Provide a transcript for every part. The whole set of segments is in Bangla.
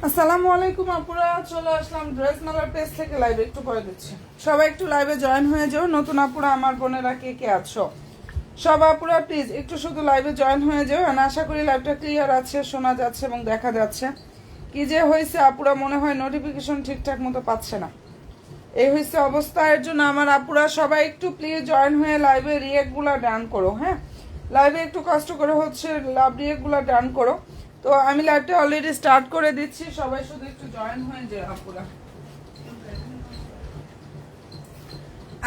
আসসালামু আলাইকুম আপুরা, চলে আসলাম ড্রেস মেলার পেজ থেকে লাইভে। একটু করে দিচ্ছি, সবাই একটু লাইভে জয়েন হয়ে যাও। নতুন আপুরা আমার বোনেরা কে কে আছো, সব আপুরা প্লিজ একটু শুধু লাইভে জয়েন হয়ে যাও। আর আশা করি লাইভটা ক্লিয়ার আছে, শোনা যাচ্ছে এবং দেখা যাচ্ছে। কি যে হয়েছে আপুরা, মনে হয় নোটিফিকেশন ঠিকঠাক মতো পাচ্ছে না, এই হয়েছে অবস্থা। এর জন্য আমার আপুরা সবাই একটু প্লিজ জয়েন হয়ে লাইভে রিয়েক্টগুলো ডান করো। হ্যাঁ, লাইভে একটু কষ্ট করে হচ্ছে লাভ রিয়েক্টগুলো ডান করো। তো আমি লাইভটা অলরেডি স্টার্ট করে দিচ্ছি, সবাই শুধু একটু জয়েন হয়ে যায় আপুরা।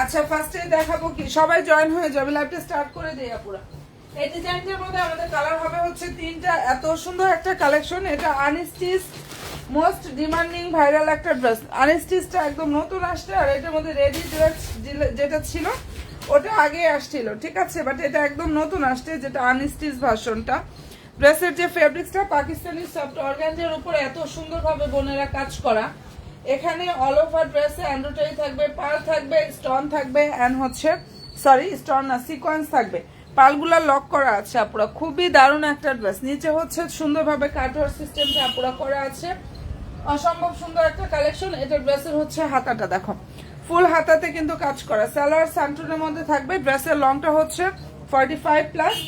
আচ্ছা, ফার্স্টে দেখাবো কি, সবাই জয়েন হয়ে যাবে, লাইভটা স্টার্ট করে দেই আপুরা। এই ডিজাইনটার মধ্যে আমাদের কালার হবে হচ্ছে তিনটা। এত সুন্দর একটা কালেকশন, এটা আনস্টিচ মোস্ট ডিমান্ডিং ভাইরাল একটা ড্রেস। আনস্টিচটা একদম নতুন আসছে, আর এটার মধ্যে রেডি ড্রেস যেটা ছিল ওটা আগে আসছিল, ঠিক আছে, বাট এটা একদম নতুন আসছে, যেটা আনস্টিচ ভার্সনটা। ড্রেসের যে ফেব্রিক্সটা পাকিস্তানি সফট অর্গানজার উপরে এত সুন্দরভাবে বোনেরা কাজ করা। এখানে অল ওভার ড্রেসে এমব্রয়ডারি থাকবে, পার্ল থাকবে, স্টোন থাকবে, এন্ড হচ্ছে স্টোন না, সিকোয়েন্স থাকবে। পালগুলা লক করা আছে আপুরা, খুবই দারুণ একটা ড্রেস। নিচে হচ্ছে সুন্দরভাবে কাটওয়ার সিস্টেমটা আপুরা করা আছে, অসম্ভব সুন্দর একটা কালেকশন। এটা ড্রেসের হচ্ছে হাতাটা দেখো, ফুল হাতাতে কিন্তু কাজ করা। সালোয়ার সান্টুনের মধ্যে থাকবে। ড্রেসের লংটা হচ্ছে 45+।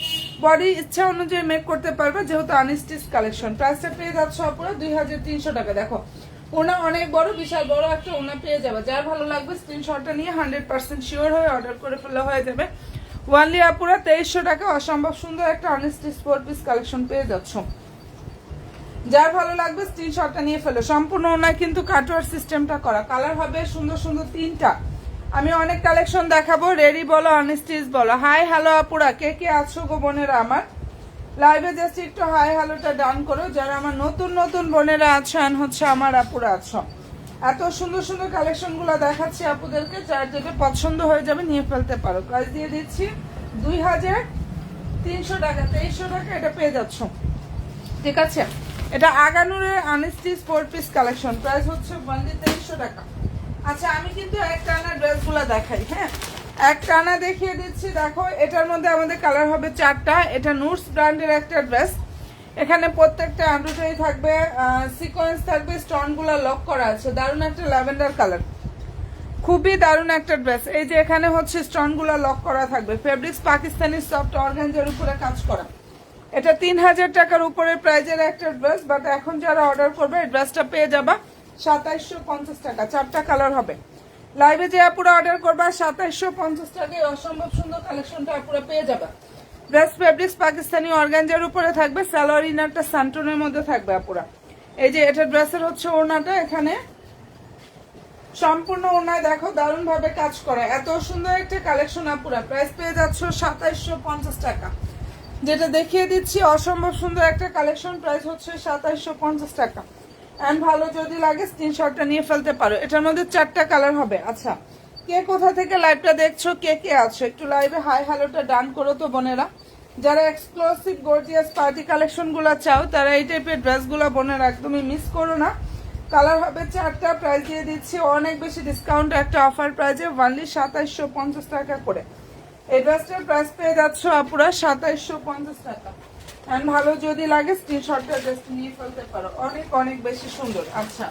বডি ইচ্ছা অনুযায়ী মেক করতে পারবে, যেহেতু আনস্টিচ কালেকশন। প্রাইসটা পেয়ে যাচ্ছে আপুরা 2300 টাকা। দেখো ওনা অনেক বড়, বিশাল বড় একটা ওনা পেয়ে যাবে। যার ভালো লাগবে স্ক্রিনশটটা নিয়ে 100% শিওর হয়ে অর্ডার করে ফেলে হয়ে যাবে। ওয়ানলি আপুরা 2300 টাকা অসম্ভব সুন্দর একটা আনস্টিচ 4 পিস কালেকশন পেয়ে যাচ্ছ। যার ভালো লাগবে স্ক্রিনশটটা নিয়ে ফেলো। সম্পূর্ণ ওনায় কিন্তু কাটওয়ার সিস্টেমটা করা। কালার হবে সুন্দর সুন্দর তিনটা। আমি অনেক কালেকশন দেখাবো, রেডি বলো আনস্টিচ বলো। হাই হ্যালো আপুরা, কে কে আছো গো বোনেরা আমার লাইভে? জাস্ট একটু হাই হ্যালোটা ডান করো যারা আমার নতুন নতুন বোনেরা আছেন, হচ্ছে আমার আপুরা আছো। এত সুন্দর সুন্দর কালেকশন গুলো দেখাচ্ছি আপুদেরকে, যার যেটা পছন্দ হয়ে যাবে নিয়ে ফেলতে পারো। প্রাইস দিয়ে দিচ্ছি 2300 টাকা, 2300 টাকা এটা পেয়ে যাচ্ছ, ঠিক আছে। এটা আগানুরের আনস্টিচ 4 পিস কালেকশন, প্রাইস হচ্ছে 2300 টাকা। আচ্ছা, আমি কিন্তু এক টানা ড্রেসগুলো দেখাই। হ্যাঁ, এক টানা দেখিয়ে দিচ্ছি। দেখো এটার মধ্যে আমাদের কালার হবে 4টা। এটা নুটস ব্র্যান্ডের একটা ড্রেস। এখানে প্রত্যেকটা এমব্রয়ডারি থাকবে, সিকোয়েন্স থাকবে, স্টোনগুলো লক করা আছে। দারুণ একটা ল্যাভেন্ডার কালার, খুবই দারুণ একটা ড্রেস। এই যে এখানে হচ্ছে স্টোনগুলো লক করা থাকবে। ফেব্রিক্স পাকিস্তানি সফট অর্গানজার উপরে কাজ করা। এটা 3000 টাকার উপরে প্রাইজের একটা ড্রেস, বাট এখন যারা অর্ডার করবে এই ড্রেসটা পেয়ে যাবা 2750 টাকা। 4টা কালার হবে। লাইভে যে আপুরা অর্ডার করবা 2750 টাকায় অসম্ভব সুন্দর কালেকশনটা আপুরা পেয়ে যাবা। ড্রেস ফেব্রিক্স পাকিস্তানি অর্গানজার উপরে থাকবে। সালোয়ার ইনারটা সান্টনের মধ্যে থাকবে আপুরা। এই যে এটা ড্রেসের হচ্ছে ওড়নাটা, এখানে সম্পূর্ণ ওড়নায় দেখো দারুণ ভাবে কাজ করা। এত সুন্দর একটা কালেকশন আপুরা। প্রাইস পেয়ে যাচ্ছ 2750 টাকা। যেটা দেখিয়ে দিচ্ছি অসম্ভব সুন্দর একটা কালেকশন, প্রাইস হচ্ছে 2750 টাকা। এন্ড ভালো যদি লাগে স্ক্রিনশটটা নিয়ে ফেলতে পারো। এটার মধ্যে 4টা কালার হবে। আচ্ছা, কে কোথা থেকে লাইভটা দেখছো, কে কে আছো, একটু লাইভে হাই হ্যালোটা ডান করো তো বোনেরা। যারা এক্সক্লুসিভ গর্জিয়াস পার্টি কালেকশন গুলা চাও, তারা এই টাইপের ড্রেসগুলো বোনেরা একদমই মিস করো না। কালার হবে 4টা। প্রাইস দিয়ে দিচ্ছি অনেক বেশি ডিসকাউন্ট একটা অফার প্রাইজে, অনলি 2750 টাকা করে। এই ড্রেসটার প্রাইস পেয়ে যাচ্ছ আপুরা 2750 টাকা। এন্ড ভালো যদি লাগে স্ক্রিনশটটা জাস্ট নিয়ে ফেলতে পারো, অনেক অনেক বেশি সুন্দর। আচ্ছা,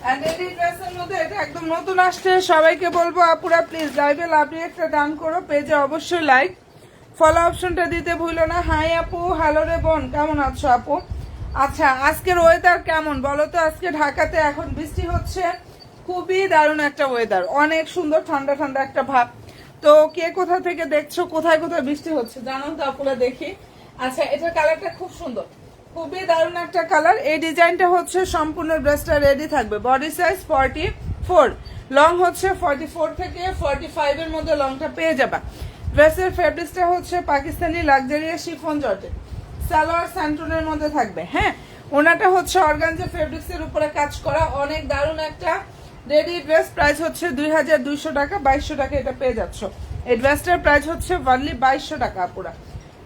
এন্ড এই ড্রেসের মধ্যে এটা একদম নতুন আসছে। সবাইকে বলবো আপুরা প্লিজ লাইভে লাভলি একটা ডান করো, পেজে অবশ্যই লাইক ফলো অপশনটা দিতে ভুলো না। হাই আপু, হ্যালো রে বোন, কেমন আছো আপু? আচ্ছা, আজকের ওয়েদার কেমন বলো তো? আজকে ঢাকাতে এখন বৃষ্টি হচ্ছে, খুবই দারুণ একটা ওয়েদার, অনেক সুন্দর ঠান্ডা ঠান্ডা একটা ভাব। তো কে কোথা থেকে দেখছো, কোথায় কোথায় বৃষ্টি হচ্ছে জানো তো আপুরা? দেখি। আচ্ছা, এটার কালারটা খুব সুন্দর, খুবই দারুণ একটা কালার। এই ডিজাইনটা হচ্ছে সম্পূর্ণ ড্রেসটা রেডি থাকবে। বডি সাইজ 44, লং হচ্ছে 44 থেকে 45 এর মধ্যে লংটা পেয়ে যাবা। ড্রেসের ফেব্রিক্সটা হচ্ছে Pakistani luxurious chiffon georgette. Salwar স্যান্টুনের মধ্যে থাকবে। হ্যাঁ, ওনাটা হচ্ছে অর্গানজা ফেব্রিক্স এর উপরে কাজ করা, অনেক দারুণ একটা রেডি ড্রেস। প্রাইস হচ্ছে 2200 টাকা, 2200 টাকা এটা পেয়ে যাচ্ছ। এই ড্রেসটার প্রাইস হচ্ছে অনলি 2200 টাকা আপুরা।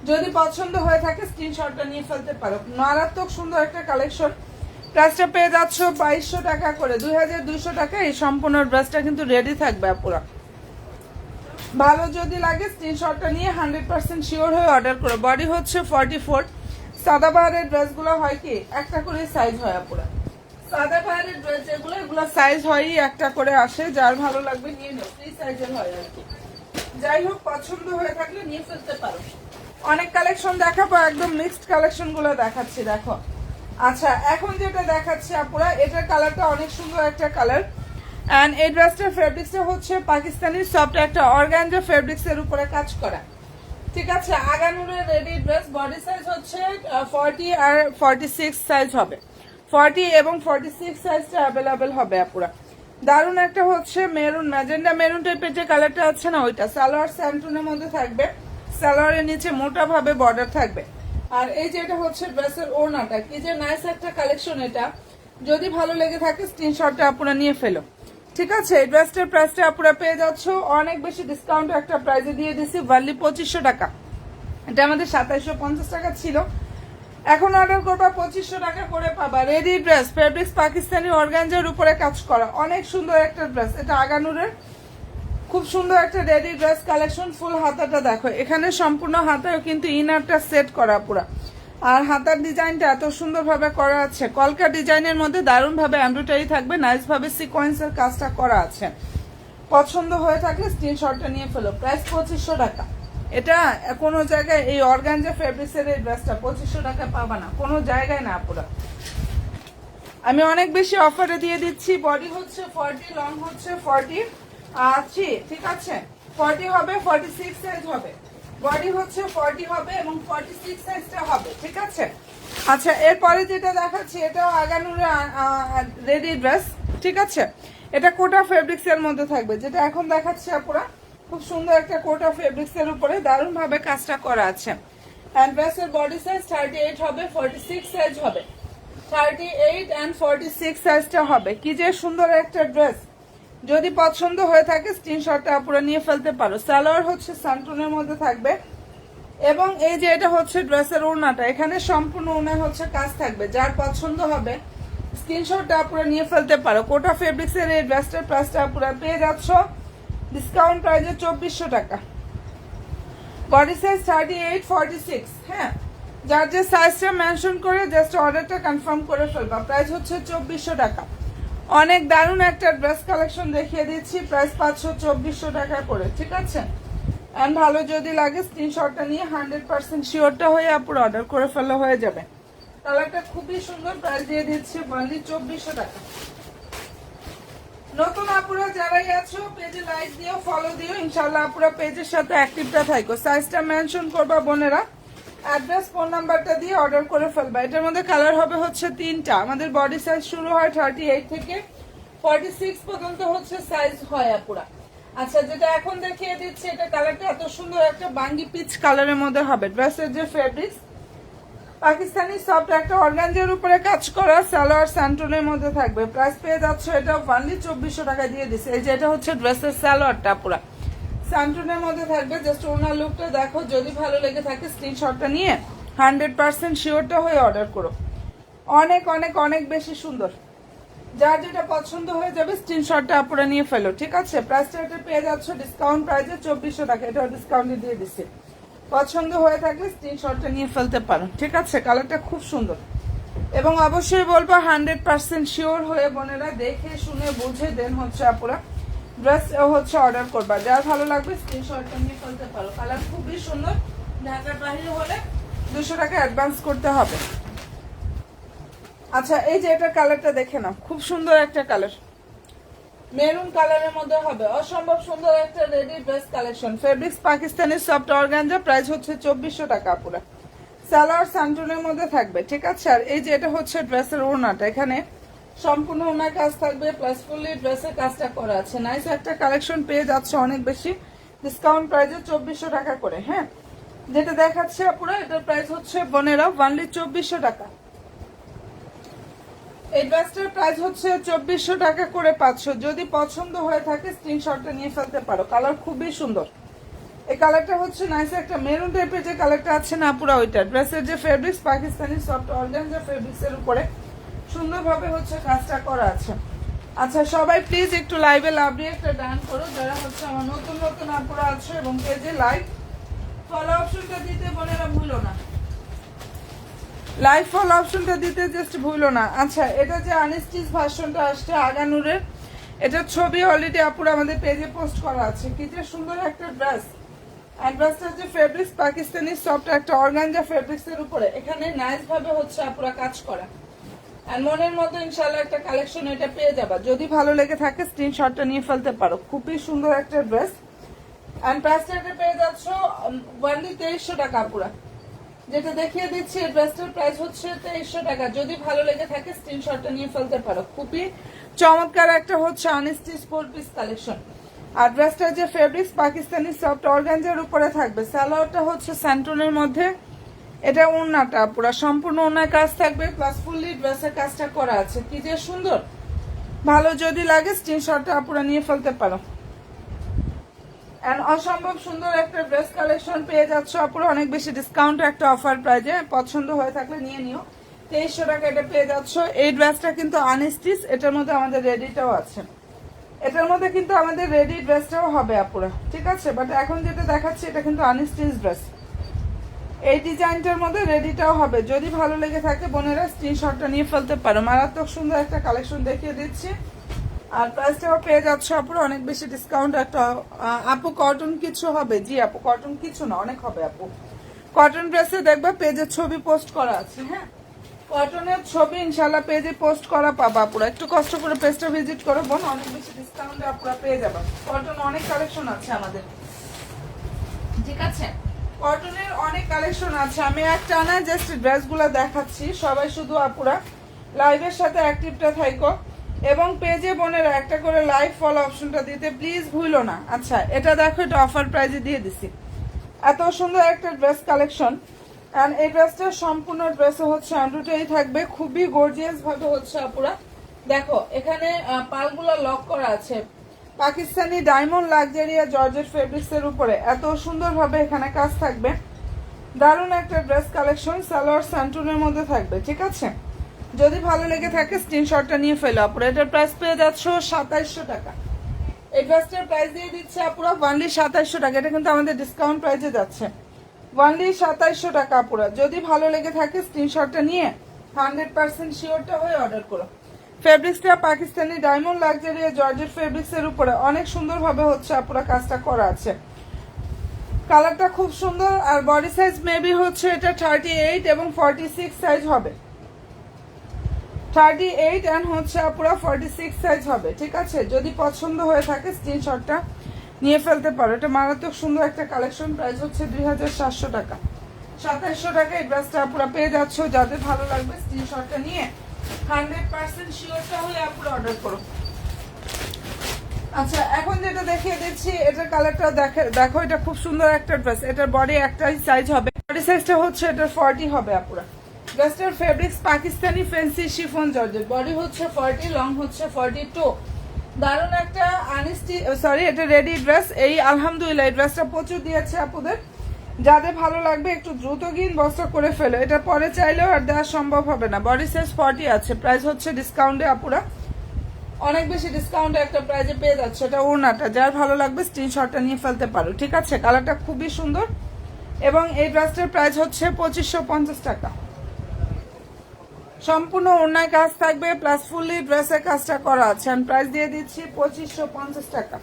যদি পছন্দ হয়ে থাকে স্ক্রিনশটটা নিয়ে ফেলতে পারো। মারাত্মক সুন্দর একটা কালেকশন। প্রাইসটা পেয়ে যাচ্ছ 2200 টাকা করে, 2200 টাকা। এই সম্পূর্ণ ড্রেসটা কিন্তু রেডি থাকবে আপুরা। ভালো যদি লাগে স্ক্রিনশটটা নিয়ে 100% শিওর হয়ে অর্ডার করো। বডি হচ্ছে 44, সাদাবাহারের ড্রেসগুলো হয় কি একটা করে সাইজ হয় আপুরা, সাদাবাহারের ড্রেস যেগুলো এগুলো সাইজ হয়ই একটা করে আসে, যার ভালো লাগবে নিয়ে নাও, ফ্রি সাইজের হয় আর কি। যাই হোক, পছন্দ হয়ে থাকলে নিয়ে ফেলতে পারো। অনেক কালেকশন দেখাবো, একদম মিক্সড কালেকশন গুলো দেখাচ্ছি দেখো। আচ্ছা, এখন যেটা দেখাচ্ছি আপুরা, এটার কালারটা অনেক সুন্দর একটা কালার। এন্ড এই ড্রেসটার ফেব্রিক্সটা হচ্ছে পাকিস্তানি সফট একটা অর্গানজা ফেব্রিক্স এর উপরে কাজ করা, ঠিক আছে। আগানুরের রেডি ড্রেস, বডি সাইজ হচ্ছে 40 আর 46 সাইজ হবে, 40 এবং 46 সাইজটা অ্যাভেলেবেল হবে আপুরা। দারুণ একটা হচ্ছে মেরুন, ম্যাজেন্ডা মেরুন টাইপের যে কালারটা আছে না ওইটা, সালোয়ার স্যান্টুনের মধ্যে থাকবে, সালোয়ারের নিচে মোটা ভাবে বর্ডার থাকবে। আর এই যে এটা হচ্ছে ড্রেসের ওড়নাটা, কি যে নাইস একটা কালেকশন এটা। যদি ভালো লেগে থাকে স্ক্রিনশটটা আপনারা নিয়ে ফেলো, ঠিক আছে। এই ড্রেসটার প্রাইসটা আপনারা পেয়ে যাচ্ছ অনেক বেশি ডিসকাউন্ট একটা প্রাইসে দিয়ে দিছি, ভার্লি 2500 টাকা। এটা আমাদের 2750 টাকা ছিল, এখন অর্ডার করবা 2500 টাকা করে পাবা। Ready dress, fabrics Pakistani organza উপরে কাজ করা, অনেক সুন্দর একটা ড্রেস। এটা আগানুরের খুব সুন্দর একটা রেডি ড্রেস কালেকশন। ফুল হাতাটা দেখো, এখানে সম্পূর্ণ হাতায় কিন্তু ইনারটা সেট করা পুরা, আর হাতার ডিজাইনটা এত সুন্দর ভাবে করা আছে, কলকা ডিজাইনের মধ্যে দারুণ ভাবে এমব্রয়ডারি থাকবে, নাইস ভাবে সিকোয়েন্সের কাজটা করা আছে। পছন্দ হয়ে থাকলে স্ক্রিনশটটা নিয়ে ফেলো। প্রাইস 2500 টাকা। এটা কোনো জায়গায় এই অর্গানজা ফেব্রিক্সের এই ড্রেসটা 2500 টাকা পাবা না, কোনো জায়গায় না পুরো। আমি অনেক বেশি অফারে দিয়ে দিচ্ছি। বডি হচ্ছে 40, লং হচ্ছে 43, ঠিক আছে। 40 হবে, 46 সাইজ হবে, বডি হচ্ছে 40 হবে এবং 46 সাইজটা হবে, ঠিক আছে। আচ্ছা, এরপরে যেটা দেখাচ্ছি এটাও আগানুরে রেডি ড্রেস, ঠিক আছে। এটা কোটা ফেব্রিক্স এর মধ্যে থাকবে, যেটা এখন দেখাচ্ছি আপুরা। খুব সুন্দর একটা কোটা ফেব্রিক্স এর উপরে দারুণ ভাবে কাজটা করা আছে। এন্ড ড্রেসের বডি সাইজ 38 হবে, 46 সাইজ হবে, 38 এন্ড 46 সাইজটা হবে। কি যে সুন্দর একটা ড্রেস, যদি পছন্দ হয়ে থাকে স্ক্রিনশটটা আপুরা নিয়ে ফেলতে পারো। সালোয়ার হচ্ছে সান্টুনের মধ্যে থাকবে, এবং এই যে এটা হচ্ছে ড্রেসের ওড়নাটা, এখানে সম্পূর্ণ ওড়নায় হচ্ছে কাজ থাকবে। যার পছন্দ হবে স্ক্রিনশটটা আপুরা নিয়ে ফেলতে পারো। কোটা ফেব্রিক্স এর এই ড্রেসটার প্রাইসটা আপুরা পেয়ে যাচ্ছ ডিসকাউন্ট প্রাইসে 2400 টাকা। বডি সাইজ 38, 46, হ্যাঁ। যার যে সাইজটা মেনশন করে জাস্ট অর্ডারটা কনফার্ম করে ফেলবা। প্রাইস হচ্ছে 2400 টাকা। অনেক দারুণ একটা ড্রেস কালেকশন দেখিয়ে দিচ্ছি, প্রাইস 2400 টাকা করে, ঠিক আছে। এন্ড ভালো যদি লাগে স্ক্রিনশটটা নিয়ে 100% শিওরটা হয়ে আপুরা অর্ডার করে ফেলা হয়ে যাবে। কালারটা খুবই সুন্দর, প্রাইস দিয়ে দিচ্ছি অনলি 2400 টাকা। নতুন আপুরা যারাই আছো পেজে লাইক দিও, ফলো দিও, ইনশাআল্লাহ আপুরা পেজের সাথে অ্যাক্টিভটা থাকো। সাইজটা মেনশন করবা বোনেরা, অ্যাড্রেস ফোন নাম্বারটা দিয়ে অর্ডার করে ফেলবা। এটার মধ্যে কালার হবে হচ্ছে 3টা। আমাদের বডি সাইজ শুরু হয় 38 থেকে 46 পর্যন্ত হচ্ছে সাইজ হয় আপুরা। আচ্ছা, যেটা এখন দেখিয়ে দিচ্ছি এটা কালারটা এত সুন্দর একটা বাঙ্গি পিচ কালারের মধ্যে হবে। ড্রেসের যে ফেব্রিক্স পাকিস্তানি সফট একটা অর্গানজার উপরে কাজ করা, সালোয়ার স্যান্টনের মধ্যে থাকবে। প্রাইস পেয়ে যাচ্ছে এটা অনলি 2400 টাকা দিয়ে দিচ্ছে। এই যে এটা হচ্ছে ড্রেসের সালোয়ারটা পুরা স্যান্টনের মধ্যে থাকবে। জাস্ট ওনার লুকটা দেখো, যদি ভালো লেগে থাকে স্ক্রিনশটটা নিয়ে 100% শিওরটা হয়ে অর্ডার করো। অনেক অনেক অনেক বেশি সুন্দর, যার যেটা পছন্দ হয়ে যাবে স্ক্রিনশটটা আপনারা নিয়ে ফেলো, ঠিক আছে। প্রাইসটা এটা পেয়ে যাচ্ছ ডিসকাউন্ট প্রাইসে 2400 টাকা, এটাও ডিসকাউন্টে দিয়ে দিচ্ছে। পছন্দ হয়ে থাকলে স্ক্রিনশটটা নিয়ে ফেলতে পারো, ঠিক আছে। কালারটা খুব সুন্দর, এবং অবশ্যই বলবো 100% শিওর হয়ে বোনেরা দেখে শুনে বুঝে দেন হচ্ছে আপুরা ড্রেস হচ্ছে অর্ডার করবা। যার ভালো লাগবে স্ক্রিনশটটা নিয়ে ফেলতে পারো। কালার খুবই সুন্দর, ঢাকার বাইরে হলে 200 টাকা অ্যাডভান্স করতে হবে। আচ্ছা, এই যে এটা কালারটা দেখে নাও, খুব সুন্দর একটা কালার, মেরুন কালারের মধ্যে হবে। অসম্ভব সুন্দর একটা ready dress collection. Fabrics Pakistani soft organza, price হচ্ছে 2400 টাকা পুরো। সালোয়ার সান্টুনের মধ্যে থাকবে, ঠিক আছে। আর এই যে এটা হচ্ছে ড্রেসের ওড়নাটা, এখানে সম্পূর্ণ ওড়নার কাজ থাকবে, প্লাস ফুললি ড্রেসের কাজটা করা আছে। নাইস একটা কালেকশন পেয়ে যাচ্ছে অনেক বেশি ডিসকাউন্ট প্রাইসে 2400 টাকা করে, হ্যাঁ। যেটা দেখাচ্ছে পুরো এটার প্রাইস হচ্ছে বোনেরা অনলি 2400 টাকা। এই ড্রেসটার প্রাইস হচ্ছে 2400 টাকা করে পাচ্ছ। যদি পছন্দ হয়ে থাকে স্ক্রিনশটটা নিয়ে ফেলতে পারো। কালার খুবই সুন্দর, এই কালারটা হচ্ছে নাইস একটা মেরুন টাইপের যে কালারটা আছে না পুরো ওইটা। ড্রেসের যে fabrics Pakistani soft organza fabrics এর উপরে সুন্দরভাবে হচ্ছে কাজটা করা আছে। আচ্ছা, সবাই প্লিজ একটু লাইভে লাভ দিয়ে একটা ডান করো, যারা হচ্ছে আমার নতুন নতুন আপুরা আছে, এবং পেজে লাইক ফলো অপশনটা দিতে বোনেরা ভুলো না। লাইভ ফল অপশনটা দিতে জাস্ট ভুলো না। আচ্ছা, এটা যে আনস্টিচ ভার্সনটা আসছে আগানুরের, এটার ছবি অলরেডি আপুরা আমাদের পেজে পোস্ট করা আছে। কি যে সুন্দর একটা ড্রেস। আর ড্রেসটা হচ্ছে ফেব্রিক্স পাকিস্তানি সফট একটা অর্গানজা ফেব্রিক্সের উপরে, এখানে নাইস ভাবে হচ্ছে আপুরা কাজ করা। আর মনের মতো ইনশাল্লাহ একটা কালেকশন এটা পেয়ে যাবা। যদি ভালো লেগে থাকে স্ক্রিনশটটা নিয়ে ফেলতে পারো। খুবই সুন্দর একটা ড্রেস। অ্যান্ড প্রাইসটা এটা পেয়ে যাচ্ছ ওয়ানলি 2300 টাকা পুরা। যেটা দেখিয়ে দিচ্ছি এই ড্রেসটার প্রাইস হচ্ছে 2300 টাকা। যদি ভালো লেগে থাকে স্ক্রিনশটটা নিয়ে ফেলতে পারো। খুবই চমৎকার একটা হচ্ছে আনস্টিচ 4 পিস কালেকশন। আর ড্রেসটা যে ফেব্রিক্স পাকিস্তানি সফট অর্গানজার উপরে থাকবে। সালোয়ারটা হচ্ছে স্যান্টনের মধ্যে, এটা ওড়নাটা পুরো সম্পূর্ণ ওড়নার কাজ থাকবে, প্লাস ফুললি ড্রেসের কাজটা করা আছে। কি যে সুন্দর। ভালো যদি লাগে স্ক্রিনশটটা আপুরা নিয়ে ফেলতে পারো। এন্ড অসম্ভব সুন্দর একটা ড্রেস কালেকশন পেয়ে যাচ্ছ আপুরা অনেক বেশি ডিসকাউন্ট একটা অফার প্রাইজে। পছন্দ হয়ে থাকলে নিয়ে নিও। 2300 টাকা এটা পেয়ে যাচ্ছ। এই ড্রেসটা কিন্তু আনস্টিচ, এটার মধ্যে আমাদের রেডিটাও আছে। এটার মধ্যে কিন্তু আমাদের রেডি ড্রেসটাও হবে আপুরা, ঠিক আছে? বাট এখন যেটা দেখাচ্ছি এটা কিন্তু আনস্টিচ ড্রেস। এই ডিজাইনটার মধ্যে রেডিটাও হবে। যদি ভালো লেগে থাকে বোনেরা স্ক্রিনশটটা নিয়ে ফেলতে পারো। মারাত্মক সুন্দর একটা কালেকশন দেখিয়ে দিচ্ছি। আর প্রাইসটাও পেয়ে যাচ্ছ আপুরা অনেক বেশি ডিসকাউন্ট একটা। আপু কটন কিছু হবে? জি আপু, কটন কিছু না, অনেক হবে আপু। কটন ড্রেসে দেখবে পেজের ছবি পোস্ট করা আছে। হ্যাঁ, কটনের ছবি ইনশাল্লাহ পেজে পোস্ট করা পাবা আপুরা। একটু কষ্ট করে পেজটা ভিজিট করো বোন, অনেক বেশি ডিসকাউন্টে আপুরা পেয়ে যাবা। কটন অনেক কালেকশন আছে আমাদের, ঠিক আছে? কটনের অনেক কালেকশন আছে। আমি একটা না জাস্ট ড্রেসগুলো দেখাচ্ছি। সবাই শুধু আপুরা লাইভের সাথে অ্যাক্টিভটা থাকো এবং পেজে বোনেরা একটা করে লাইভ ফলো অপশনটা দিতে প্লিজ ভুলো না। আচ্ছা, এটা দেখো, এটা অফার প্রাইজে দিয়ে দিছি। এত সুন্দর একটা ড্রেস কালেকশন। অ্যান্ড এই ড্রেসটা সম্পূর্ণ ড্রেসে হচ্ছে এমব্রয়ডারি থাকবে, খুবই গর্জিয়াস ভাবে হচ্ছে আপুরা। দেখো এখানে পালগুলো লক করা আছে পাকিস্তানি ডায়মন্ড লাক্সারিয়া জর্জেট ফেব্রিক্স এর উপরে। এত সুন্দর ভাবে এখানে কাজ থাকবে। দারুণ একটা ড্রেস কালেকশন। সালোয়ার স্যান্টুনের মধ্যে থাকবে, ঠিক আছে? যদি ভালো লেগে থাকে স্ক্রিনশটটা নিয়ে ফেলো আপুরা। এটার প্রাইস পেয়ে যাচ্ছ 2700 টাকা। এই ড্রেসটার প্রাইস দিয়ে দিচ্ছে আপুরা ওয়ানলি 2700 টাকা। এটা কিন্তু আমাদের ডিসকাউন্ট প্রাইসে যাচ্ছে, ওয়ানলি 2700 টাকা আপুরা। যদি ভালো লেগে থাকে স্ক্রিনশটটা নিয়ে 100% শিওরটা হয়ে অর্ডার করো। ফেব্রিক্সটা পাকিস্তানি ডায়মন্ড লাক্সারিয়া জর্জেট ফেব্রিক্স এর উপরে অনেক সুন্দরভাবে হচ্ছে আপুরা কাজটা করা আছে। কালারটা খুব সুন্দর। আর বডি সাইজ মেবি হচ্ছে এটা 38 এবং 46 সাইজ হবে। 38 এন্ড হচ্ছে আপুরা 46 সাইজ হবে, ঠিক আছে? যদি পছন্দ হয়ে থাকে স্ক্রিনশটটা নিয়ে ফেলতে পারো। এটা মারাত্মক সুন্দর একটা কালেকশন। প্রাইস হচ্ছে 2700 টাকা। 2700 টাকা এই ড্রেসটা আপুরা পেয়ে যাচ্ছ। যাদের ভালো লাগবে স্ক্রিনশটটা নিয়ে 100% শিওরটা হয়ে আপুরা অর্ডার করো। আচ্ছা, এখন যেটা দেখিয়ে দিচ্ছি এটার কালারটা দেখো, এটা খুব সুন্দর একটা ড্রেস। এটার বডি একটাই সাইজ হবে, বডি সাইজটা হচ্ছে এটার 40 হবে আপুরা। ড্রেসটার fabrics Pakistani fancy chiffon georgette, body হচ্ছে 40, লং হচ্ছে 42। দারুণ একটা এটা রেডি ড্রেস। এই আলহামদুলিল্লাহ এই ড্রেসটা প্রচুর দিয়েছে আপুদের। যাদের ভালো লাগবে একটু দ্রুত গিয়ে বস্তা করে ফেলো। এটা পরে চাইলেও আর দেওয়া সম্ভব হবে না। বডি সাইজ 40 আছে। প্রাইস হচ্ছে ডিসকাউন্টে আপুরা অনেক বেশি ডিসকাউন্টে একটা প্রাইজে পেয়ে যাচ্ছে। এটা ওড়নাটা যার ভালো লাগবে স্ক্রিনশটটা নিয়ে ফেলতে পারো, ঠিক আছে? কালারটা খুবই সুন্দর এবং এই ড্রেসটার প্রাইস হচ্ছে 2550 টাকা। সম্পূর্ণ ওড়নায় কাজ থাকবে, প্লাস ফুললি ড্রেসের কাজটা করা আছে। আমি প্রাইস দিয়ে দিচ্ছি 2550 টাকা।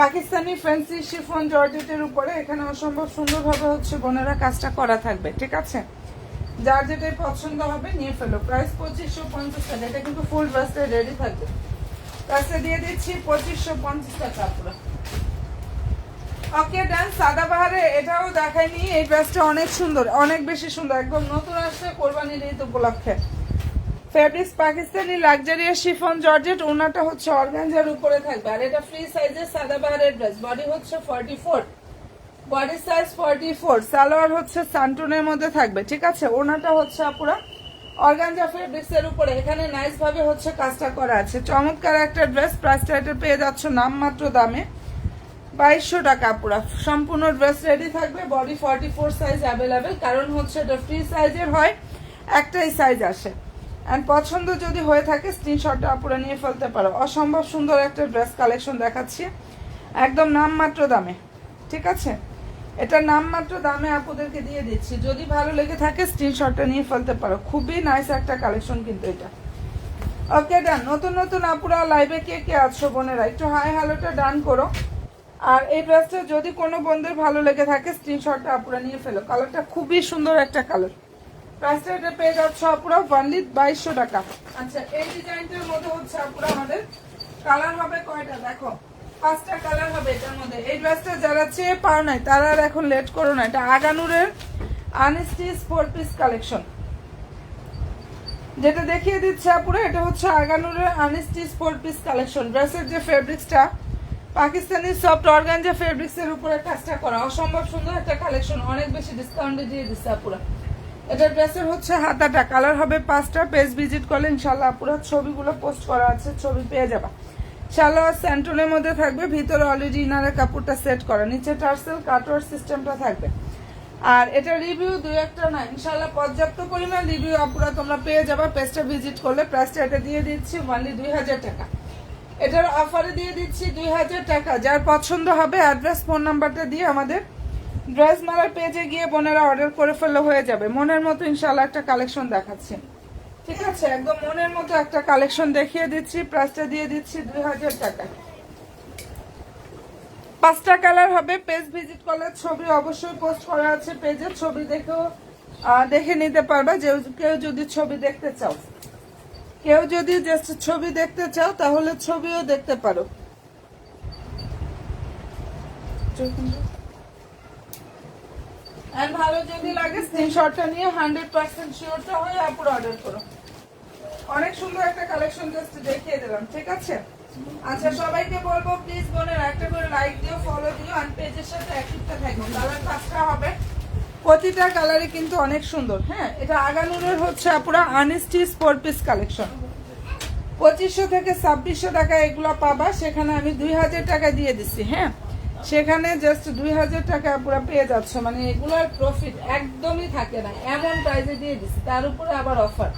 পাকিস্তানি ফ্যান্সি শিফন জর্জেটের উপরে এখানে অসম্ভব সুন্দরভাবে হচ্ছে বোনেরা কাজটা করা থাকবে, ঠিক আছে? যার যেটাই পছন্দ হবে নিয়ে ফেলো। প্রাইস 2550 টাকা। এটা কিন্তু ফুল ড্রেসটা রেডি থাকবে। প্রাইসে দিয়ে দিচ্ছি 2550 টাকা পুরো। ওকে ডান। সাদাবাহারে এটাও দেখাইনি। এই ড্রেসটা অনেক সুন্দর, অনেক বেশি সুন্দর, একদম নতুন আসছে কোরবানির ঈদ উপলক্ষে। ফেব্রিক্স পাকিস্তানি লাক্সারিয়া শিফন জর্জেট, ওনাটা হচ্ছে অর্গানজার উপরে থাকবে। আর এটা ফ্রি সাইজের সাদাবাহারের ড্রেস। বডি হচ্ছে 44, বডি সাইজ 44। সালোয়ার হচ্ছে সান্টুনের মধ্যে থাকবে, ঠিক আছে? ওনাটা হচ্ছে আপুরা অর্গানজা ফেব্রিক্স এর উপরে। এখানে নাইস ভাবে হচ্ছে কাজটা করা আছে। চমৎকার একটা ড্রেস। প্রাইসটা এটা পেয়ে যাচ্ছ নামমাত্র দামে 2200 টাকা পুরা। সম্পূর্ণ ড্রেস রেডি থাকবে। বডি 44 সাইজ অ্যাভেলেবেল, কারণ হচ্ছে এটা ফ্রি সাইজের হয়, একটাই সাইজ আসে। অ্যান্ড পছন্দ যদি হয়ে থাকে স্ক্রিনশটটা আপুরা নিয়ে ফেলতে পারো। অসম্ভব সুন্দর একটা ড্রেস কালেকশন দেখাচ্ছি একদম নামমাত্র দামে, ঠিক আছে? এটা নামমাত্র দামে আপুদেরকে দিয়ে দিচ্ছি, যদি ভালো লেগে থাকে স্ক্রিনশটটা নিয়ে ফেলতে পারো। খুবই নাইস একটা কালেকশন কিন্তু এটা। ওকে ডান। নতুন নতুন আপুরা লাইভে কে কে আছো বোনেরা, একটু হাই হ্যালোটা ডান করো। আর এই ড্রেসটা যদি কোনো বন্ধুর ভালো লেগে থাকে স্ক্রিনশটটা আপুরা নিয়ে ফেলো। কালারটা খুবই সুন্দর একটা কালার। প্রাইসটা এটা পেয়ে যাচ্ছ আপুরা অনলি 2200 টাকা। আচ্ছা, এই ডিজাইনটার মধ্যে হচ্ছে আপুরা আমাদের কালার হবে কয়টা দেখো, 5টা কালার হবে এটার মধ্যে। এই ড্রেসটা যারা চেয়ে পাও নাই তারা আর এখন লেট করো না। এটা আগানুরের আনস্টিচ 4 পিস কালেকশন, যেটা দেখিয়ে দিচ্ছে আপুরা এটা হচ্ছে আগানুরের আনস্টিচ 4 পিস কালেকশন। ড্রেসের যে ফেব্রিক্সটা পাকিস্তানি সফট অর্গানজা ফেব্রিক্সের উপরে কাজটা করা, অসম্ভব সুন্দর একটা কালেকশন। অনেক বেশি ডিসকাউন্টে দিয়ে দিচ্ছে আপুরা। এটা ড্রেসের হচ্ছে হাতাটা, কালার হবে 5টা। পেজ ভিজিট করলে ইনশাল্লাহ আপুরা ছবিগুলো পোস্ট করা আছে, ছবি পেয়ে যাবা। সালোয়ার স্যান্টনের মধ্যে থাকবে, ভিতরে অলরেডি ইনারের কাপড়টা সেট করা, নিচে টার্সেল কাটওয়ার্ক সিস্টেমটা থাকবে। আর এটা রিভিউ দুই একটা না, ইনশাল্লাহ পর্যাপ্ত পরিমাণ রিভিউ আপুরা তোমরা পেয়ে যাবা পেজটা ভিজিট করলে। প্রাইসটা এটা দিয়ে দিচ্ছি অনলি 2000 টাকা। এটার অফারে দিয়ে দিচ্ছি 2000 টাকা। যার পছন্দ হবে অ্যাড্রেস ফোন নাম্বারটা দিয়ে আমাদের ড্রেস মারার পেজে গিয়ে বোনেরা অর্ডার করে ফেললে হয়ে যাবে। মনের মতো ইনশাল্লাহ একটা কালেকশন দেখাচ্ছি, ঠিক আছে? একদম মনের মতো একটা কালেকশন দেখিয়ে দিচ্ছি। প্রাইসটা দিয়ে দিচ্ছি 2000 টাকা। 5টা কালার হবে। পেজ ভিজিট করলে ছবি অবশ্যই পোস্ট করা আছে পেজে, ছবি দেখে নিতে পারবা। যে কেউ যদি ছবি দেখতে চাও, কেউ যদি জাস্ট ছবি দেখতে চাও তাহলে ছবিও দেখতে পারো। আর ভালো যদি লাগে স্ক্রিনশটটা নিয়ে 100% শিওরটা হয়ে আপুর অর্ডার করো। অনেক সুন্দর একটা কালেকশন জাস্ট দেখিয়ে দিলাম, ঠিক আছে? আচ্ছা, সবাইকে বলবো প্লিজ বোনেরা একটা করে লাইক দিও, ফলো দিও, আর পেজের সাথে অ্যাক্টিভটা থাকো। কালার 5টা হবে, প্রতিটা কালারই কিন্তু অনেক সুন্দর। হ্যাঁ, এটা আগানুরের হচ্ছে আপুরা আনস্টিচ 4 পিস কালেকশন। 2500 থেকে 2600 টাকা এগুলো পাবা, সেখানে আমি 2000 টাকা দিয়ে দিচ্ছি। হ্যাঁ, সেখানে জাস্ট 2000 টাকা পুরো পেয়ে যাচ্ছ, মানে এগুলোর প্রফিট একদমই থাকে না, এমন প্রাইসে দিয়ে দিচ্ছি, তার উপরে আবার অফার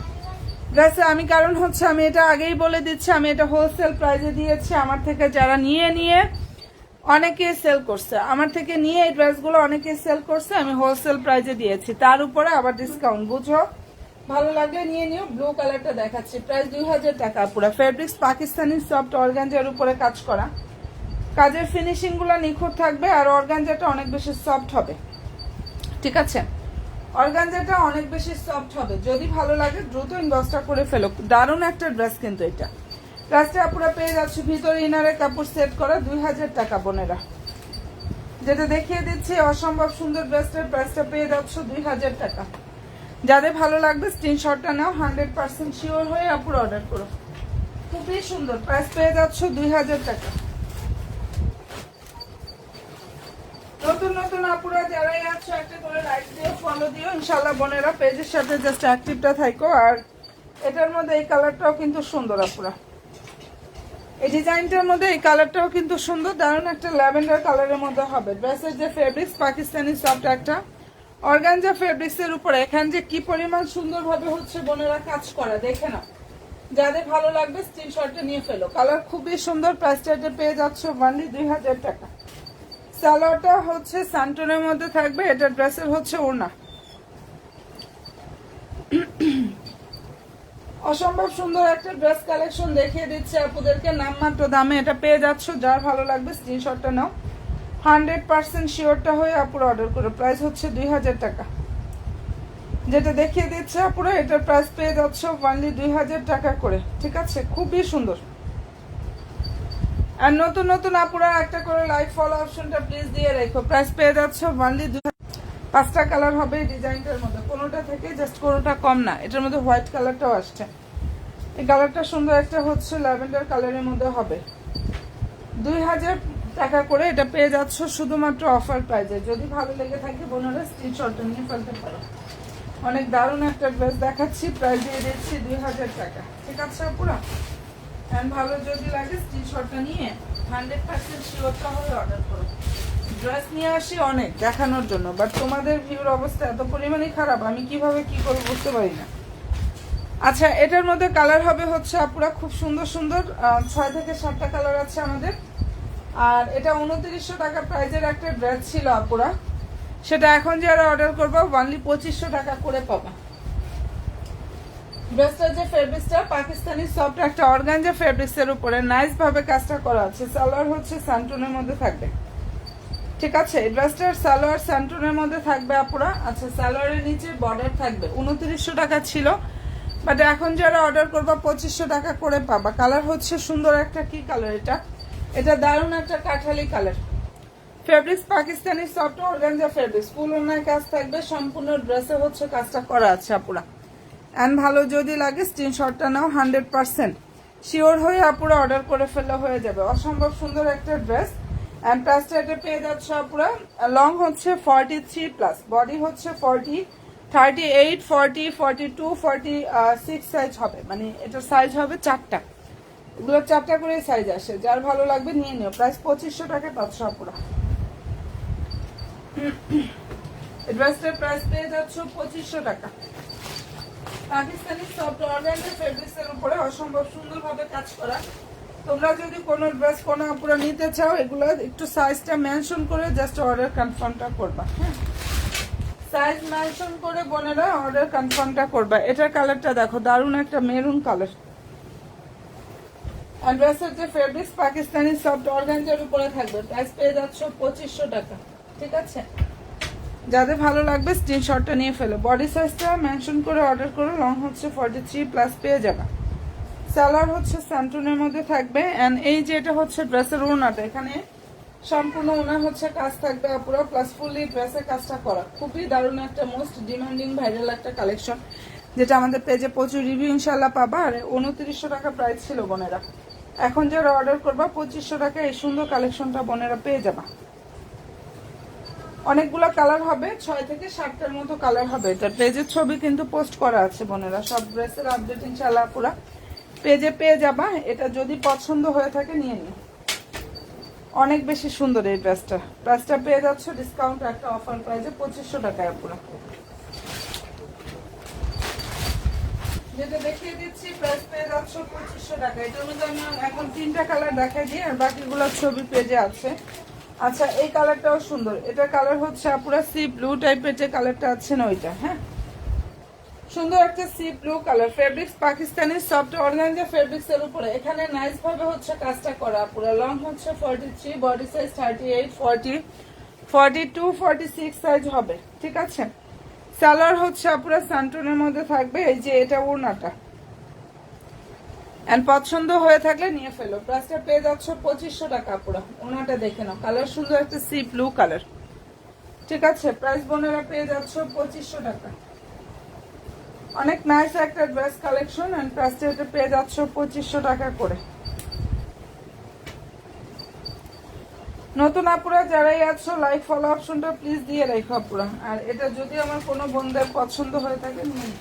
ড্রেসে। আমি কারণ হচ্ছে আমি এটা আগেই বলে দিচ্ছি, আমি এটা হোলসেল প্রাইসে দিয়েছি। আমার থেকে যারা নিয়ে অনেকে সেল করছে, আমার থেকে নিয়ে এই ড্রেসগুলো অনেকে সেল করছে, আমি হোলসেল প্রাইসে দিয়েছি, তার উপরে আবার ডিসকাউন্ট। বুঝো, ভালো লাগলে নিয়ে নিও। ব্লু কালারটা দেখাচ্ছি, প্রাইস 2000 টাকা। পুরো ফেব্রিক্স পাকিস্তানি সফট অর্গানজার উপরে কাজ করা, কাজের ফিনিশিং গুলো নিখুঁত থাকবে, আর অর্গানজাটা অনেক বেশি সফট হবে, ঠিক আছে? অর্গানজাটা অনেক বেশি সফট হবে। যদি ভালো লাগে দ্রুত ইনবক্সটা করে ফেলো। দারুণ একটা ড্রেস কিন্তু এটা। ড্রেসটা পুরো পেয়ে যাচ্ছে ভিতরে ইনারের কাপড় সেট করা, 2000 টাকা বোনেরা। যেটা দেখিয়ে দিচ্ছি অসম্ভব সুন্দর ড্রেসটার প্রাইসটা পেয়ে যাচ্ছ 2000 টাকা। যাদের ভালো লাগবে স্ক্রিনশটটা নাও, 100% শিওর হয়ে আপুর অর্ডার করো। খুবই সুন্দর, প্রাইস পেয়ে যাচ্ছ 2000 টাকা। নতুন নতুন আপুরা যারাই আছো একটা করে লাইক দিও, ফলো দিও ইনশাল্লাহ বোনেরা। পেজের সাথে জাস্ট অ্যাক্টিভটা থাকো। আর এটার মধ্যে এই কালারটাও কিন্তু সুন্দর আপুরা, এই ডিজাইনটার মধ্যে এই কালারটাও কিন্তু সুন্দর, দারুণ একটা ল্যাভেন্ডার কালারের মধ্যে হবে। ড্রেসের যে ফেব্রিক্স পাকিস্তানি সফট একটা অর্গানজা ফেব্রিক্সের উপরে, এখানে যে কি পরিমাণ সুন্দরভাবে হচ্ছে বোনেরা কাজ করা দেখে নাও। যাদের ভালো লাগবে স্ক্রিনশটটা নিয়ে ফেলো। কালার খুবই সুন্দর। প্রাইসটা এটা পেয়ে যাচ্ছ অনলি 2000 টাকা। সালোয়ারটা হচ্ছে স্যান্টনের মধ্যে থাকবে, এটা ড্রেসের হচ্ছে ওড়না। অসম্ভব সুন্দর একটা ড্রেস কালেকশন দেখিয়ে দিচ্ছে আপুদেরকে নামমাত্র দামে। এটা পেয়ে যাচ্ছ, যার ভালো লাগবে স্ক্রিনশটটা নাও, 100% শিওরটা হয়ে আপুরা অর্ডার করো। প্রাইস হচ্ছে 2000 টাকা। যেটা দেখিয়ে দিচ্ছে আপুরা এটার প্রাইস পেয়ে যাচ্ছ অনলি 2000 টাকা করে, ঠিক আছে? খুবই সুন্দর। আর নতুন নতুন আপুরা একটা করে লাইক ফলো অপশনটা প্লিজ দিয়ে রেখো। প্রাইস পেয়ে যাচ্ছ অনলি 5টা কালার হবে এই ডিজাইনটার মধ্যে, কোনোটা থেকে জাস্ট কোনোটা কম না। এটার মধ্যে হোয়াইট কালারটাও আসছে, এই কালারটা সুন্দর একটা হচ্ছে ল্যাভেন্ডার কালারের মধ্যে হবে। 2000 টাকা করে এটা পেয়ে যাচ্ছ শুধুমাত্র অফার প্রাইজে। যদি ভালো লেগে থাকে বোনেরা স্ক্রিনশটটা নিয়ে ফেলতে পারো। অনেক দারুণ একটা ড্রেস দেখাচ্ছি, প্রাইস দিয়ে দিচ্ছি 2000 টাকা, ঠিক আছে আপুরা? এন্ড ভালো যদি লাগে স্ক্রিনশটটা নিয়ে 100% শিওরটা হয়ে অর্ডার করো। ড্রেস নিয়ে আসি অনেক দেখানোর জন্য, বাট তোমাদের ভিউর অবস্থা এত পরিমাণে খারাপ, আমি কিভাবে কি করবো বুঝতে পারি না। আচ্ছা, এটার মধ্যে কালার হবে হচ্ছে আপুরা খুব সুন্দর সুন্দর, 6 থেকে 7টা কালার আছে আমাদের। আর এটা 2900 টাকা প্রাইজের একটা ড্রেস ছিল আপুরা, সেটা এখন যারা অর্ডার করবো অনলি 2500 টাকা করে পাবা। ড্রেসটার যে ফেব্রিক্সটা পাকিস্তানি সফট একটা অর্গানজা ফেব্রিক্সের উপরে নাইস ভাবে কাজটা করা আছে। সালোয়ার হচ্ছে স্যান্টুনের মধ্যে থাকবে, ঠিক আছে। এই ড্রেসটার সালোয়ার স্যান্টুনের মধ্যে থাকবে আপুরা। আচ্ছা, সালোয়ারের নিচে বর্ডার থাকবে। 2900 টাকা ছিল, বাট এখন যারা অর্ডার করবা 2500 টাকা করে পাবা। কালার হচ্ছে সুন্দর একটা কি কালার, এটা দারুণ একটা কাঠালি colour. Fabrics Pakistani soft organza fabrics, ফুল ওনার কাজ থাকবে, সম্পূর্ণ ড্রেসে হচ্ছে কাজটা করা আছে আপুরা। অ্যান্ড ভালো যদি লাগে স্ক্রিনশটটা নাও, 100% শিওর হয়ে আপুরা অর্ডার করে ফেলা হয়ে যাবে। অসম্ভব সুন্দর একটা ড্রেস। অ্যান্ড প্রাইসটা এটা পেয়ে যাচ্ছে আপুরা। লং হচ্ছে 43+, বডি হচ্ছে 40, 38, 40, 42, 46 সাইজ হবে, মানে এটার সাইজ হবে 4টা। এগুলো 4টা করে সাইজ আসে, যার ভালো লাগবে নিয়ে নিও। প্রাইস 2500 টাকা পাচ্ছ আপুরা। ড্রেসটার প্রাইস পেয়ে যাচ্ছ 2500 টাকা। পাকিস্তানি সফট অর্গানজা ফেব্রিক্সের উপরে অসম্ভব সুন্দরভাবে কাজ করা। তোমরা যদি কোনো ড্রেস কোনো আপুরা নিতে চাও, এগুলো একটু সাইজটা মেনশন করে জাস্ট অর্ডার কনফার্মটা করবা। হ্যাঁ, সাইজ মেনশন করে বোনেরা অর্ডার কনফার্মটা করবা। এটার কালারটা দেখো, দারুণ একটা মেরুন কালার। আর ড্রেসের যে ফেব্রিক্স পাকিস্তানি সফট অর্গানজার উপরে থাকবে। প্রাইস পেয়ে যাচ্ছ 2500 টাকা, ঠিক আছে। যাদের ভালো লাগবে স্ক্রিনশটটা নিয়ে ফেলো। বডি সাইজটা মেনশন করে অর্ডার করো। লং হচ্ছে 43+ পেয়ে যাবে। সালোয়ার হচ্ছে স্যান্টুনের মধ্যে থাকবে। অ্যান্ড এই যে এটা হচ্ছে ড্রেসের ওড়নাটা, এখানে সম্পূর্ণ ওড়না হচ্ছে কাজ থাকবে পুরো, প্লাস ফুললি ড্রেসের কাজটা করা। খুবই দারুণ একটা মোস্ট ডিমান্ডিং ভাইরাল একটা কালেকশন, যেটা আমাদের পেজে প্রচুর রিভিউ ইনশাল্লাহ পাবা। আর 2900 টাকা প্রাইস ছিল বোনেরা। এখন যারা অর্ডার করবা 2500 টাকা এই সুন্দর কালেকশনটা বোনেরা পেয়ে যাবা। অনেকগুলো কালার হবে, 6 থেকে 7টার মতো কালার হবে। এটার পেজের ছবি কিন্তু পোস্ট করা আছে বোনেরা। সব ড্রেসের আপডেট ইনশাল্লাহ পুরা পেজে পেয়ে যাবা। এটা যদি পছন্দ হয়ে থাকে নিয়ে নিও। অনেক বেশি সুন্দর এই ড্রেসটা। প্রাইসটা পেয়ে যাচ্ছ ডিসকাউন্ট একটা অফার প্রাইসে 2500 টাকায় পুরো। যেটা দেখিয়ে দিচ্ছি প্রাইস পেয়ে যাচ্ছ 2500 টাকা। এটার মধ্যে আমি এখন 3টা কালার দেখাই দিই, আর বাকিগুলোর ছবি পেজে আছে। আচ্ছা, এই কালারটাও সুন্দর। এটা কালার হচ্ছে পুরো সি ব্লু টাইপের যে কালারটা আছে না ওইটা। হ্যাঁ, সুন্দর একটা C blue colour. Fabrics Pakistani soft organza fabrics এর উপরে এখানে নাইস ভাবে হচ্ছে কাজটা করা পুরো। লং হচ্ছে 43, বডি সাইজ 38, 40, 42, 46 সাইজ হবে, ঠিক আছে। সালোয়ার হচ্ছে পুরো স্যান্টনের মধ্যে থাকবে। এই যে এটা ওড়নাটা। এন্ড পছন্দ হয়ে থাকলে নিয়ে ফেলো। প্রাইসটা পেয়ে যাচ্ছ 2500 টাকা পুরো। ওড়নাটা দেখে নাও, কালার সুন্দর একটা সি ব্লু কালার, ঠিক আছে। প্রাইস বোনেরা পেয়ে যাচ্ছ 2500 টাকা। অনেক নাইস একটা ড্রেস কালেকশন। এন্ড প্রাইসটা এটা পেয়ে যাচ্ছ 2500 টাকা করে। নতুন আপুরা যারাই আছো লাইক ফলো অপশনটা প্লিজ দিয়ে রাখো আপুরা। আর এটা যদি আমার কোনো বন্ধুদের পছন্দ হয়ে থাকে নিন।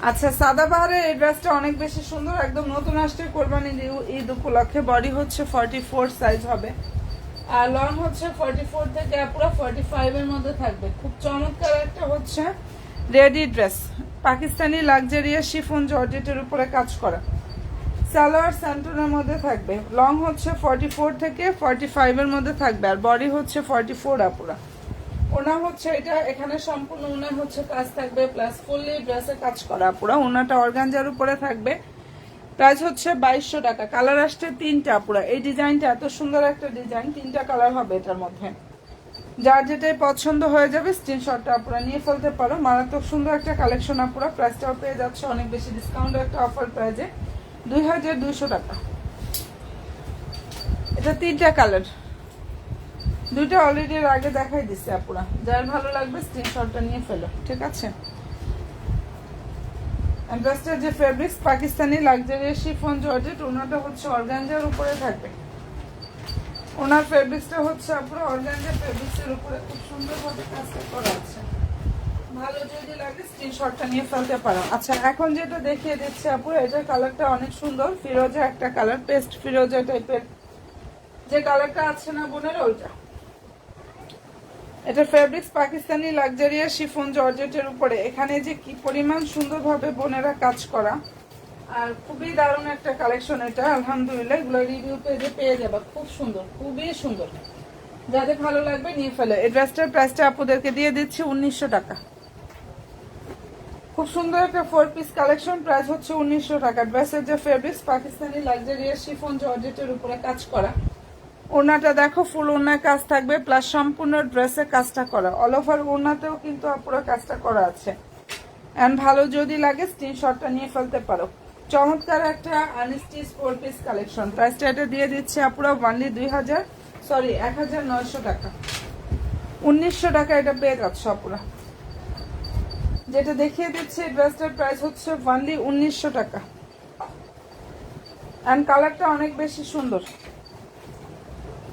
আচ্ছা, সাদাবাহারের এই ড্রেসটা অনেক বেশি সুন্দর, একদম নতুন আসছে কোরবানি ঈদ উপলক্ষে। বডি হচ্ছে 44 সাইজ হবে, আর লং হচ্ছে 44 থেকে পুরো 45 এর মধ্যে থাকবে। খুব চমৎকার একটা হচ্ছে ready dress, Pakistani luxurious chiffon জর্জেটের উপরে কাজ করা। সালোয়ার স্যান্টনের মধ্যে থাকবে। লং হচ্ছে 44 থেকে 45 এর মধ্যে থাকবে, আর বডি হচ্ছে 44 আপুরা। ওনা হচ্ছে এটা, এখানে সম্পূর্ণ ওনা হচ্ছে কাজ থাকবে, প্লাস ফুললি ড্রেসে কাজ করা পুরো। ওনাটা অর্গানজার উপরে থাকবে। প্রাইস হচ্ছে 2200 টাকা। কালার আসছে 3টা পুরো। এই ডিজাইনটা এত সুন্দর একটা ডিজাইন, 3টা কালার হবে এটার মধ্যে। যার যেটাই পছন্দ হয়ে যাবে স্ক্রিনশটটা পুরো নিয়ে ফেলতে পারো। মারাত্মক সুন্দর একটা কালেকশন পুরো। প্রাইসটাও পেয়ে যাচ্ছে অনেক বেশি ডিসকাউন্ট একটা অফার প্রাইজে 2200 টাকা। এটা 3টা কালার, 2টা অলরেডি আগে দেখাই দিচ্ছে আপুরা। যার ভালো লাগবে স্ক্রিনশটটা নিয়ে ফেলো, ঠিক আছে। ড্রেসটার যে fabrics Pakistani luxurious chiffon georgette, ওনাটা হচ্ছে অর্গানজার উপরে থাকবে। ওনার ফেব্রিক্সটা হচ্ছে আপুরা অর্গানজা ফেব্রিক্সের উপরে খুব সুন্দরভাবে কাজটা করা আছে। ভালো যদি লাগে স্ক্রিনশটটা নিয়ে ফেলতে পারো। আচ্ছা, এখন যেটা দেখিয়ে দিচ্ছে আপুরা, এটার কালারটা অনেক সুন্দর, ফিরোজা একটা কালার, পেস্ট ফিরোজা টাইপের যে কালারটা আছে না বোনের ওইটা। এটা ফেব্রিক্স পাকিস্তানি লাক্সারিয়াস শিফন জর্জেটের উপরে। এখানে যে কি পরিমাণ সুন্দরভাবে বোনেরা কাজ করা, আর খুবই দারুণ একটা কালেকশন এটা, আলহামদুলিল্লাহ। এগুলো রিভিউ পেজে পেয়ে যাবে, খুব সুন্দর, খুবই সুন্দর। যাদের ভালো লাগবে নিয়ে ফেলে। এই ড্রেসটার প্রাইসটা আপনাদেরকে দিয়ে দিচ্ছি 1900 টাকা। খুব সুন্দর একটা 4 পিস কালেকশন, প্রাইস হচ্ছে 1900 টাকা। ড্রেসের যে ফেব্রিক্স পাকিস্তানি লাক্সারিয়াস শিফন জর্জেটের উপরে কাজ করা। ওড়নাটা দেখো, ফুল ওড়নায় কাজ থাকবে, প্লাস সম্পূর্ণ ড্রেসে কাজটা করা। অল ওভার ওড়নাতেও কিন্তু পুরো কাজটা করা আছে। এন্ড ভালো যদি লাগে স্ক্রিনশটটা নিয়ে ফেলতে পারো। চমৎকার একটা আনস্টিচ 4 পিস কালেকশন। প্রাইসটা এটা দিয়ে দিচ্ছে আপুরা অনলি 1900 টাকা। 1900 টাকা এটা পেয়ে যাচ্ছে আপুরা। যেটা দেখিয়ে দিচ্ছে ড্রেসটার প্রাইস হচ্ছে অনলি 1900 টাকা। এন্ড কালারটা অনেক বেশি সুন্দর,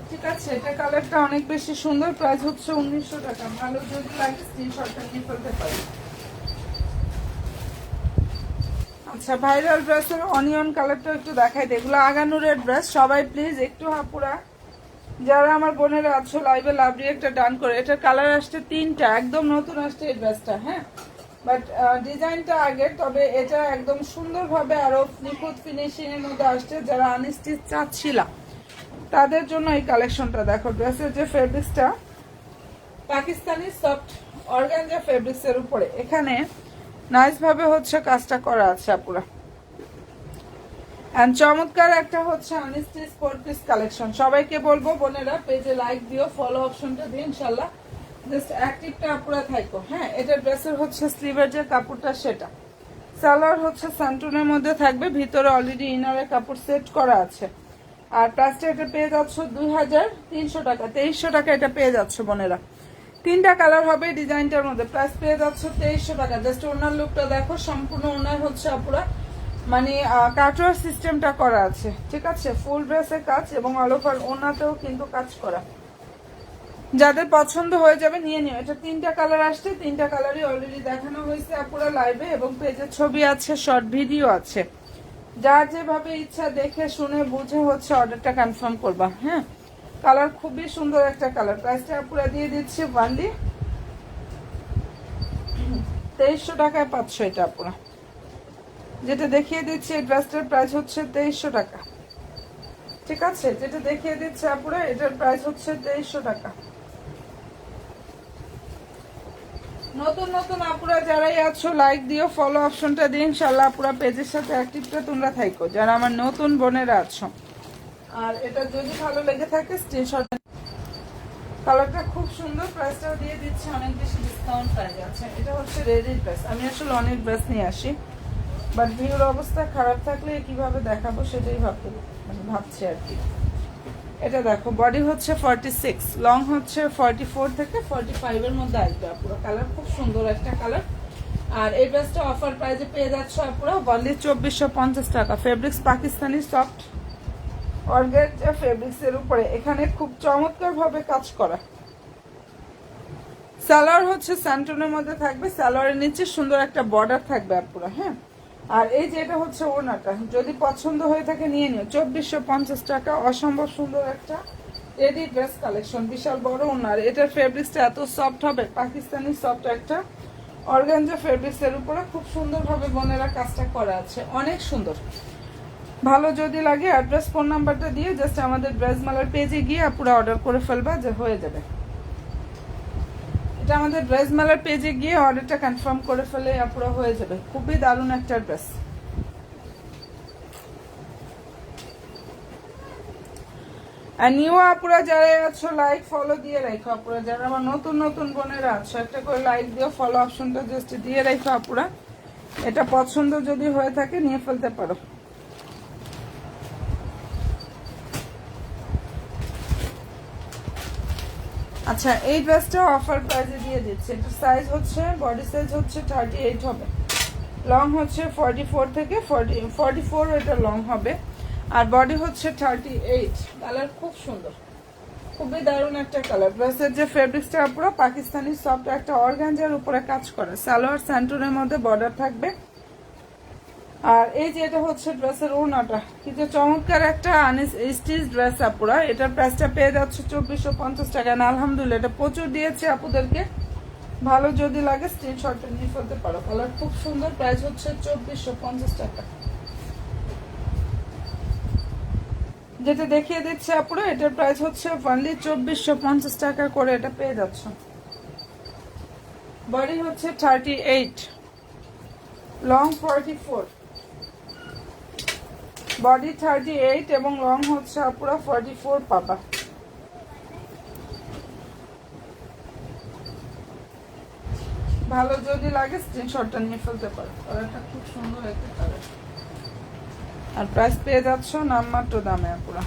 ঠিক আছে? এটা কালারটা অনেক বেশি সুন্দর, প্রাইস হচ্ছে 1900 টাকা। ভালো যদি লাগে স্ক্রিনশটটা নিয়ে ফেলতে পারি। আচ্ছা, ভাইরাল ড্রেসের অনিয়ন কালারটা একটু দেখাই। এগুলো আগানুরের ড্রেস। সবাই প্লিজ একটু হাপুরা, যারা আমার বোনেরা আছো লাইভে লাভলি একটা ডান করে। এটার কালার আসছে 3টা, একদম নতুন আসছে এই ড্রেসটা, হ্যাঁ। বাট ডিজাইনটা আগের, তবে এটা একদম সুন্দরভাবে আরো নিখুঁত ফিনিশিং এর মধ্যে আসছে। যারা আনস্টিচ চাচ্ছিলা তাদের জন্য এই কালেকশনটা দেখো। ড্রেসের যে ফেব্রিক্সটা পাকিস্তানি সফট অর্গানজা ফেব্রিক্স এর উপরে এখানে নাইস ভাবে হচ্ছে কাজটা করা আছে আপুরা। এন্ড চমৎকার একটা হচ্ছে আনস্টিচ 4 পিস কালেকশন। সবাইকে বলবো বোনেরা পেজে লাইক দিও, ফলো অপশনটা দিও, ইনশাআল্লাহ জাস্ট অ্যাক্টিভটা আপুরা থাকো, হ্যাঁ। এটা ড্রেসের হচ্ছে স্লিভের যে কাপড়টা সেটা। সালোয়ার হচ্ছে স্যান্টুনের মধ্যে থাকবে, ভিতরে অলরেডি ইনারের কাপড় সেট করা আছে। আর প্রাইসটা এটা পেয়ে যাচ্ছ 2300 টাকা। 2300 টাকা এটা পেয়ে যাচ্ছ বোনেরা। 3টা কালার হবে ডিজাইনটার মধ্যে। প্রাইস পেয়ে যাচ্ছ 2300 টাকা। জাস্ট ওনার লুকটা দেখো, সম্পূর্ণ ওনার হচ্ছে আপুরা মানে কাটওয়ার সিস্টেমটা করা আছে, ঠিক আছে? ফুল ড্রেসের কাজ এবং অল ওভার ওনাতেও কিন্তু কাজ করা। যাদের পছন্দ হয়ে যাবে নিয়ে নিও। এটা 3টা কালার আসছে, 3টা কালারই অলরেডি দেখানো হয়েছে আপুরা লাইভে, এবং পেজের ছবি আছে, শর্ট ভিডিও আছে। যার যেভাবে ইচ্ছা দেখে শুনে বুঝে হচ্ছে অর্ডারটা কনফার্ম করবা, হ্যাঁ। কালার খুবই সুন্দর একটা কালার। প্রাইসটা পুরো দিয়ে দিচ্ছি অনলি 2300 টাকায় পাচ্ছ এটা পুরো। যেটা দেখিয়ে দিচ্ছি এই ড্রেসটার প্রাইস হচ্ছে 2300 টাকা, ঠিক আছে? যেটা দেখিয়ে দিচ্ছে আপুরা এটার প্রাইস হচ্ছে 2300 টাকা। নতুন নতুন আপুরা যারাই আছো লাইক দিও, ফলো অপশনটা দিন, ইনশাআল্লাহ আপুরা পেজের সাথে অ্যাক্টিভটা তোমরা থাকো যারা আমার নতুন বোনেরা আছো। আর এটা যদি ভালো লেগে থাকে স্ক্রিনশট। কালারটা খুব সুন্দর, প্রাইসটাও দিয়ে দিচ্ছে অনেক বেশি ডিসকাউন্ট পাওয়া যাচ্ছে। এটা হচ্ছে রেডি ড্রেস। আমি আসলে অনেক ড্রেস নিয়ে আসি, বাট ভিউর অবস্থা খারাপ থাকলে কিভাবে দেখাবো সেটাই ভাবছি আর কি। এটা দেখো, বডি হচ্ছে 46, লং হচ্ছে 44 থেকে 45 এর মধ্যে আসবে পুরো। কালার খুব সুন্দর একটা কালার। আর এই ড্রেসটা অফার প্রাইসে পেয়ে যাচ্ছে পুরো অনলি 2450 টাকা। Fabrics Pakistani soft organza fabrics এর উপরে এখানে খুব চমৎকার ভাবে কাজ করা। সালোয়ার হচ্ছে স্যান্টনের মধ্যে থাকবে, সালোয়ারের নিচে সুন্দর একটা বর্ডার থাকবে পুরো, হ্যাঁ। আর এই যে এটা হচ্ছে ওড়নাটা, যদি পছন্দ হয়ে থাকে নিয়ে নিও। 2450 টাকা। অসম্ভব সুন্দর একটা রেডি ড্রেস কালেকশন, বিশাল বড় ওড়নার। এটার ফেব্রিক্সটা এত সফট হবে, পাকিস্তানি সফট একটা অর্গানজা ফেব্রিক্স এর উপরে খুব সুন্দরভাবে বোনেরা কাজটা করা আছে, অনেক সুন্দর। ভালো যদি লাগে অ্যাড্রেস ফোন নাম্বারটা দিয়ে জাস্ট আমাদের ড্রেস মালার পেজে গিয়ে পুরো অর্ডার করে ফেলবা, যে হয়ে যাবে। এটা আমাদের ড্রেস মেলার পেজে গিয়ে অর্ডারটা কনফার্ম করে ফেলে পুরো হয়ে যাবে। খুবই দারুণ একটা ড্রেস। আর নিউ আপুরা যারা আছো লাইক ফলো দিয়ে রাখো আপুরা। যারা আমার নতুন নতুন বোনেরা আছো একটা করে লাইক দিও, ফলো অপশনটা জাস্ট দিয়ে রাখো আপুরা। এটা পছন্দ যদি হয়ে থাকে নিয়ে ফেলতে পারো। আচ্ছা, এই ড্রেসটা অফার প্রাইসে দিয়ে দিচ্ছে। এটা সাইজ হচ্ছে, বডি সাইজ হচ্ছে 38 হবে, লং হচ্ছে 44 থেকে 44 এটা লং হবে, আর বডি হচ্ছে 38। কালার খুব সুন্দর, খুবই দারুণ একটা কালার। ড্রেসের যে ফেব্রিক্সটা পুরো পাকিস্তানি সফট একটা অর্গানজার উপরে কাজ করে। সালোয়ার স্যান্টনের মধ্যে বর্ডার থাকবে। আর এই যে এটা হচ্ছে ড্রেসের ওড়নাটা, কিন্তু চমৎকার একটা স্টিচ ড্রেস আপুরা। এটার প্রাইসটা পেয়ে যাচ্ছে 2450 টাকা। না আলহামদুলিল্লাহ এটা প্রচুর দিয়েছে আপুদেরকে। ভালো যদি লাগে স্ক্রিনশটটা নিয়ে ফেলতে পারো। কালার খুব সুন্দর, প্রাইস হচ্ছে 2450 টাকা। যেটা দেখিয়ে দিচ্ছে আপুরা, এটার প্রাইস হচ্ছে অনলি 2450 টাকা করে, এটা পেয়ে যাচ্ছ। বডি হচ্ছে 38, লং 44, বডি 38 এবং লং হচ্ছে আপুরা 44 পাবা। ভালো যদি লাগে স্ক্রিনশটটা নিয়ে ফেলতে পারো, কালারটা খুব সুন্দর একটা কালার। আর প্রাইস পেয়ে যাচ্ছ নামমাত্র দামে আপুরা।